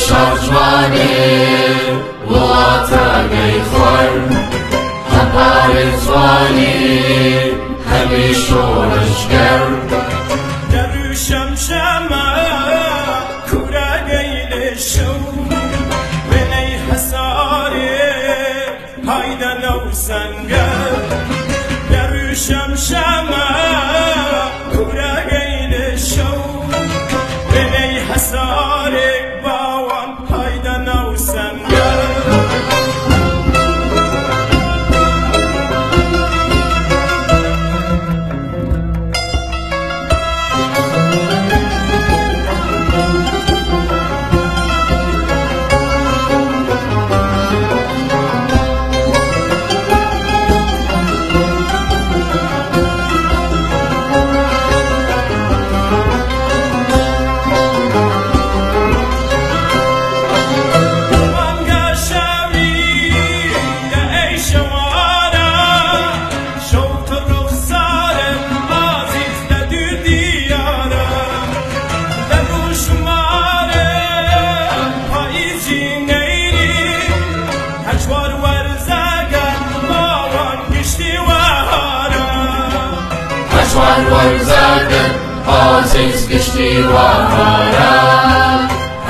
شارجوانێ وڵاتەکەی خۆر هەپارێ جوانی هەمی شۆڕشگەر دەرو شەمشەمە کوورەگەی لێ شەو وێنەی هەسارێ هایدەنە و سەنگەر دەرو شەمشەمە کوورەگەی لێ شەو وێنەی هەسارێک باوان هایدەنە و سەنگەر هەجوار وەرزەکەن ئازیز گشتی وەهارە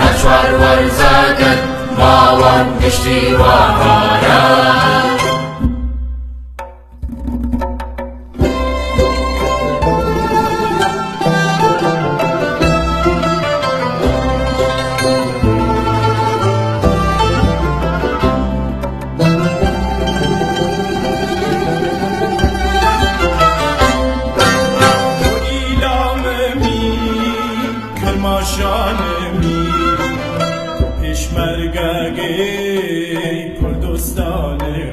هەجوار وەرزەکەن باوان گشتی وەهارە شانمی پیشمرگگی کردستانمی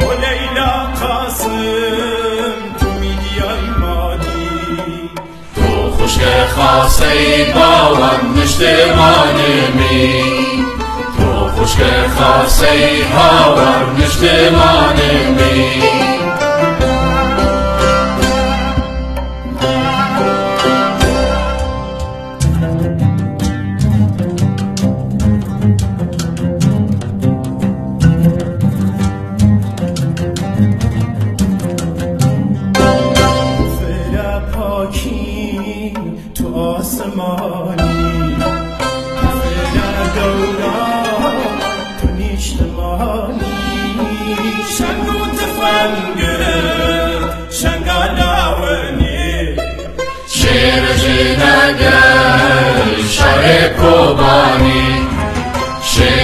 تو لیلا قاسم تو میدیای مادی تو خوشک خاصی باوان نشتمانمی تو خوشک خاصی هاوار نشتمانمی تو آسمانی فعلا دورا تو نیشتمانی شنگو تفنگه شنگالاونی شیر جینگه شر کوبانی شیر